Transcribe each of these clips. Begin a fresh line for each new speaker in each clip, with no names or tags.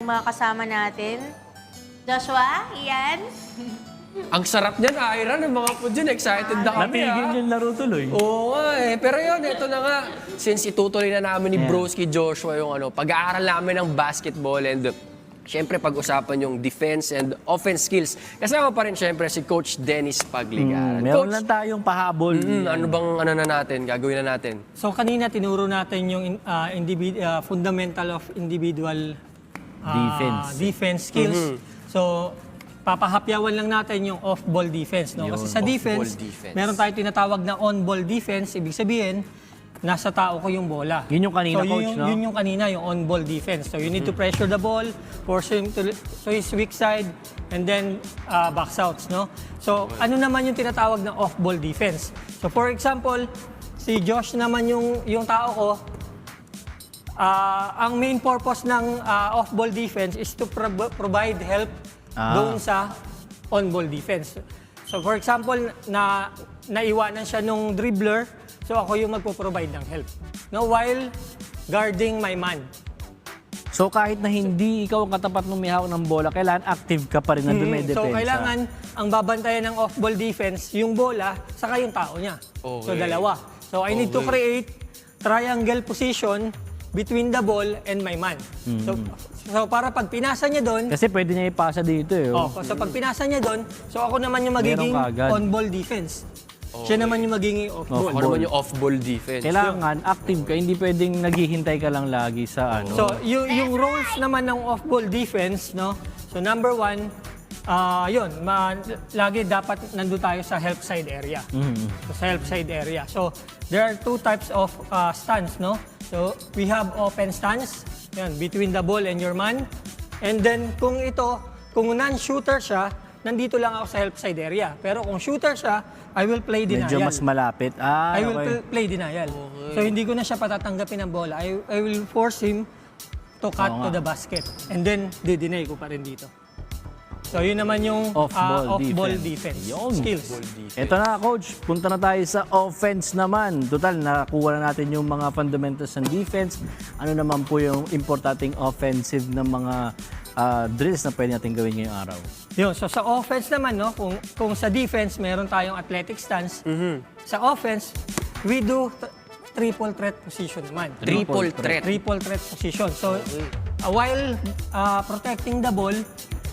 mga kasama natin. Joshua, Ian.
Ang sarap niyan, Ira, ng mga po dyan. Excited na kami,
Natigil yung laro tuloy.
Oo nga eh. Pero yun, ito na nga. Since itutuloy na namin ni Broski Joshua yung pag-aaral namin ng basketball and syempre pag-usapan yung defense and offense skills. Kasama pa rin syempre si Coach Dennis Pagligaran.
Meron lang tayong pahabol.
Ano bang gagawin na natin?
So kanina tinuro natin yung fundamental of individual defense skills. So papahapyawan lang natin yung off-ball defense. No? Kasi sa defense, meron tayo tinatawag na on-ball defense. Ibig sabihin, nasa tao ko yung bola.
Yun yung kanina,
so,
Coach, no?
Yun yung kanina, yung on-ball defense. So you need to pressure the ball, force him to his weak side, and then box outs. No? So ano naman yung tinatawag na off-ball defense? So for example, si Josh naman yung tao ko, ang main purpose ng off-ball defense is to provide help doon sa on-ball defense. So for example, naiwanan siya nung dribbler, so ako yung magpo-provide ng help. No, while guarding my man.
So kahit na hindi ikaw ang katapat ng may hawak ng bola, kailangan active ka pa rin na dumedepensa.
So kailangan ang babantayan ng off-ball defense, yung bola, saka yung tao niya. So dalawa. So I need to create triangle position between the ball and my man. So para pag pinasa niya doon,
Kasi pwede niya ipasa dito eh.
so pag pinasa niya doon, so ako naman yung magiging
Meron ka agad.
on-ball defense. Siya naman yung magiging off-ball.
Ako naman yung off-ball defense.
Kailangan active ka, hindi pwedeng naghihintay ka lang lagi sa ano.
So yung roles naman ng off-ball defense, no? So number one, lagi dapat nandun tayo sa help side area. So, sa help side area. So there are two types of stance, no? So we have open stance, yan, between the ball and your man. And then kung non-shooter siya, nandito lang ako sa help side area. Pero kung shooter siya, I will play denial.
Medyo mas malapit.
I will play denial. So hindi ko na siya patatanggapin ng bola. I will force him to cut to the basket. And then, di-deny ko pa rin dito. So yun naman yung off-ball defense skills.
Ito na, Coach. Punta na tayo sa offense naman. Total, nakuha na natin yung mga fundamentals ng defense. Ano naman po yung importanteng offensive na mga drills na pwede natin gawin ngayong araw?
Yun, so sa offense naman, no, kung sa defense, meron tayong athletic stance. Sa offense, we do triple threat position naman.
Triple threat
position. So, while protecting the ball,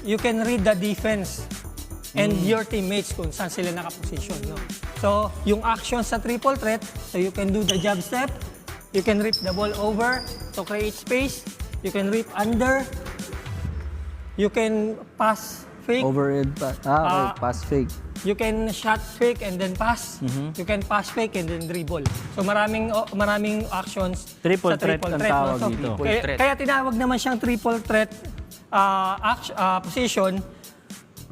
you can read the defense and your teammates kung saan sila nakaposition. No? So, yung action sa triple threat, so you can do the jab step, you can rip the ball over to create space, you can rip under, you can pass fake,
Overhead pass. Pass fake.
you can shot fake and then pass, you can pass fake and then dribble. So maraming actions
Triple
sa
threat ang tawag dito.
Kaya tinawag naman siyang triple threat position.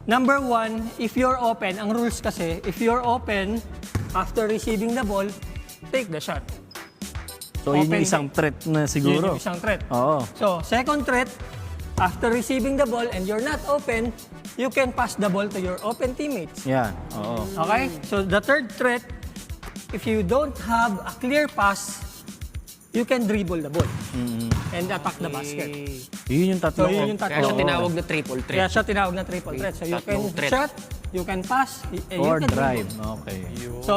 Number one, if you're open, ang rules kasi, if you're open after receiving the ball, take the shot.
So yun
Open
yung isang threat na siguro.
Yun yung isang threat.
Oo.
So, second threat, after receiving the ball and you're not open, you can pass the ball to your open teammates.
Yan. Oo.
Okay? So, the third threat, if you don't have a clear pass, you can dribble the ball and attack the basket.
Yun yung tatlo.
So, yun yung
Kaya siya
tatlo.
tinawag na triple threat.
Kaya siya tinawag na triple threat. So, you can
Tatlong threat.
shot, you can pass, and
Or
you can
drive.
dribble.
Okay.
So,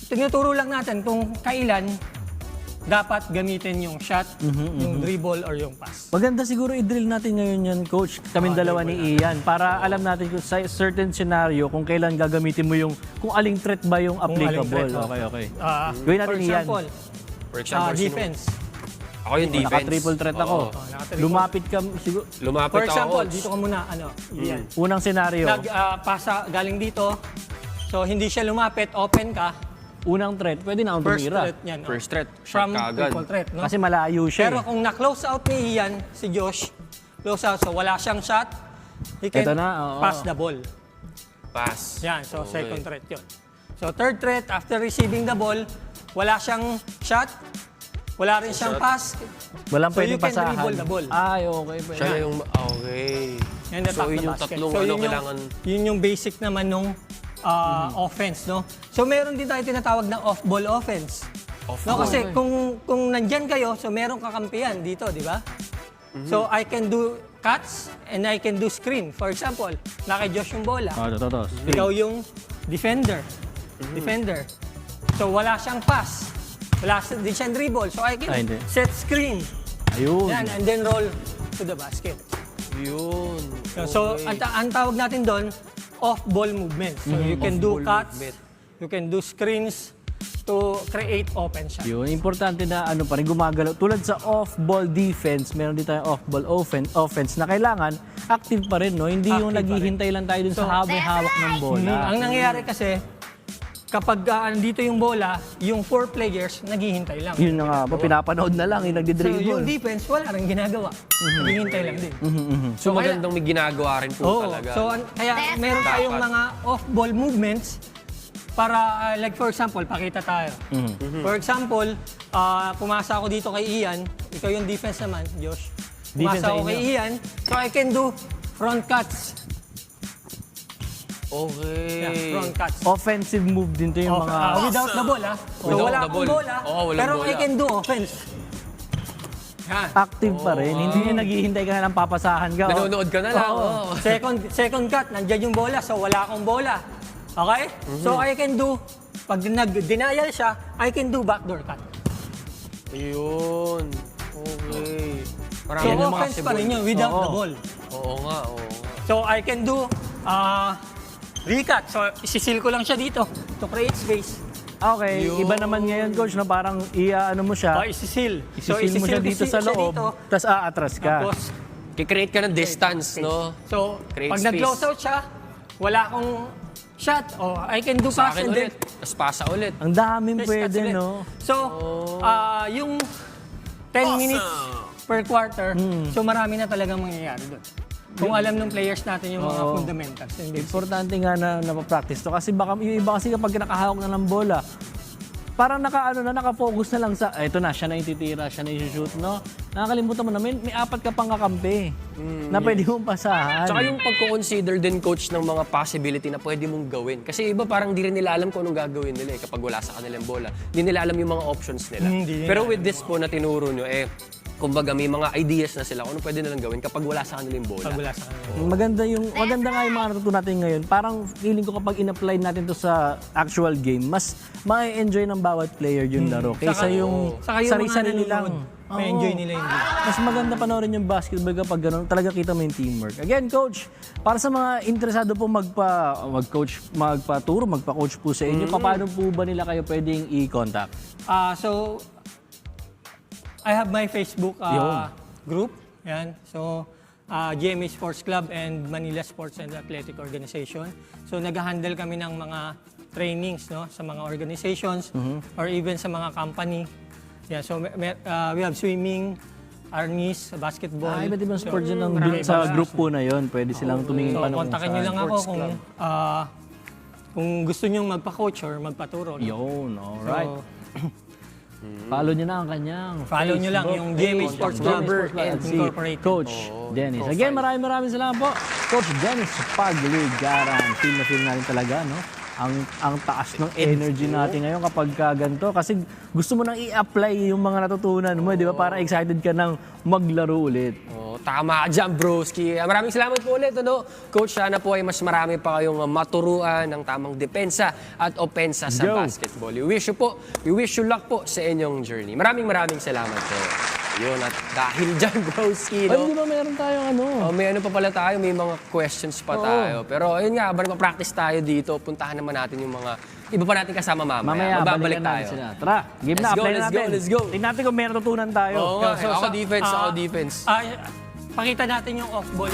tinuturo lang natin kung kailan dapat gamitin yung shot, yung dribble, or yung pass.
Maganda siguro i-drill natin ngayon yan, Coach. Kaming dalawa ni Ian. Para alam natin kung sa certain scenario kung kailan gagamitin mo yung, kung aling threat ba yung
aling
applicable.
threat,
Okay.
For
Gawin natin Ian.
example,
For example,
defense.
Ako yung defense.
Naka-triple threat ako.
naka-triple.
Lumapit ka siguro.
Lumapit
For
ako.
example, dito ka muna, yan.
Unang scenario.
Pasa galing dito, so hindi siya lumapit, open ka,
Unang threat. Pwede na akong
first
tumira.
threat yan.
First threat. Shot
From
ka agad.
triple threat. No?
Kasi malayo siya.
Pero kung na-close out ni Ian, si Josh, close out, so wala siyang shot, he can
Ito na, oo.
pass the ball.
Pass.
Yan, so
Okay.
second threat yun. So third threat, after receiving the ball, wala siyang shot, wala rin siyang pass,
Walang
so
pwedeng
you can
pasahan.
dribble the ball.
Ay, okay. Pwede.
Siya na yung... Okay.
And attack
So,
the
yun yung
basket.
tatlong
So,
kailangan...
Yun yung basic naman nung offense, no? So meron din tayo tinatawag na off-ball offense. No, kasi kung nandyan kayo, so merong kakampihan dito, di ba? So I can do cuts and I can do screen. For example, naka Josh yung bola.
Totoo.
Ikaw yung defender. Defender. So wala siyang pass. Wala din siyang dribble. So I can
hindi.
set screen.
Ayun.
Yan, and then roll to the basket.
Yun.
So ang tawag natin doon, off-ball movement. So you can do
Off-ball
cuts,
movement.
you can do screens to create open shot.
Yun, importante na ano pa rin gumagalaw. Tulad sa off-ball defense, meron din tayong off-ball offense na kailangan active pa rin, no? Hindi yung
Active pa rin.
naghihintay lang tayo dun sa hawak ng bola.
Ang nangyayari kasi, kapag andito yung bola, yung 4 players naghihintay lang.
Yun na nga, pinapanood na lang, yung
So yung
nagdi-dribble.
defense, wala rin ginagawa. Naghihintay lang din.
So magandang may ginagawa rin po
Oo.
talaga.
So kaya meron tayong mga off-ball movements para, like for example, pakita tayo. For example, pumasa ako dito kay Ian. Ikaw yung defense naman, Josh.
Defense
Pumasa
sa
ako kay
inyo.
Ian. So I can do front cuts.
Okay.
Yeah, front cuts.
Offensive move din to yung mga...
Without the ball, So
Without
wala
the
akong
ball.
bola,
Oo, walang
pero I
bola.
can do offense. Yan.
active pa rin. Hindi yung naghihintay ka na lang papasahan ka.
Nanonood ka na lang.
Oo.
Oh.
Second cut, nandyan yung bola, so wala akong bola. Okay? So I can do, pag nag-denial siya, I can do backdoor cut.
Ayun. Okay.
So
Marami na mga
offense pa rin yun without the ball.
Oo nga, oo nga.
So I can do recut. So isisil ko lang siya dito to create space.
Okay, iba naman ngayon, coach, na parang ano mo siya,
Isisil.
isisil mo siya dito sa loob, tapos aatras ka.
Tapos,
Kikreate ka ng distance, no?
so,
Create
pag
space.
nag-close out siya, wala akong shot. I can do
Sa
pass
akin
and then
ulit. Tapos pasa ulit.
Ang daming
Press
pwede,
cuts ulit.
no?
So, yung 10 minutes per quarter, so marami na talagang mangyayari doon. Kung alam ng players natin yung mga fundamentals. and basics.
Importante nga na napapractice to. Kasi baka, yung iba kasi kapag nakahawak na ng bola, parang nakafocus na lang sa, eto na, siya na yung titira, siya na yung shoot, no? Nakakalimutan mo na, may 4 ka pang kakampi na pwede mong pasahan.
Tsaka yung pagko-consider din, coach, ng mga possibility na pwede mong gawin. Kasi iba parang di rin nila alam kung anong gagawin nila kapag wala sa kanilang bola. Di nila alam yung mga options nila.
Hindi nila
Pero with this po na tinuro nyo, kumbaga may mga ideas na sila kung ano pwede nilang gawin kapag wala sa kanilang bola.
Pag wala sa kanila.
Maganda nga yung mga natutunan natin ngayon. Parang feeling ko kapag in-apply natin to sa actual game, mas ma-enjoy ng bawat player yung laro. Kaysa yung
Saka yung mga
sarili-sarili lang.
nanonood, may enjoy nila yung game.
Mas maganda panoorin yung basketball kapag gano'n, talaga kita mo yung teamwork. Again, coach, para sa mga interesado po magpa-coach po sa inyo, paano po ba nila kayo pwedeng i-contact?
So, I have my Facebook
Yun.
group. Yan. So, GMA Sports Club and Manila Sports and Athletic Organization. So, nag-handle kami ng mga trainings, no, sa mga organizations or even sa mga company. Yeah, so we have swimming, arnis, basketball.
Iba't ibang sports yun ng
marami
sa
pa.
group po na yun. Pwede silang tumingin
So,
pa ng
kontakin nyo lang ako kung gusto nyo magpa-coach or magpaturo. No?
Yun, alright.
So,
Follow nyo na ang kanyang
follow nyo lang yung GMA Sports Club
and si
Incorporated.
Coach Dennis. Again, maraming salamat po. Coach Dennis sa pagligaran. Feel na feel natin talaga, no? Ang taas ng energy natin ngayon kapag ganito. Kasi gusto mo nang i-apply yung mga natutunan mo, di ba? Para excited ka nang maglaro ulit.
Tama ka dyan, broski. Maraming salamat po ulit, ano? Coach, sana po ay mas marami pa kayong maturuan ng tamang depensa at opensa sa
Go.
basketball. We wish you luck po sa inyong journey. Maraming salamat po. Yun, at dahil dyan, broski,
Ay, di
no?
ba meron tayong ano?
May ano pa pala tayo, may mga questions pa tayo. Pero ayun nga, habang practice tayo dito, puntahan naman natin yung mga iba pa natin kasama mamaya. Mababalik
balikan natin
tayo.
sila. Tara, game na,
Let's go,
apply na
let's
natin.
go, let's go.
Tingnan natin kung may natutunan tayo.
Oo nga, ako defense.
Pakita natin yung off-ball.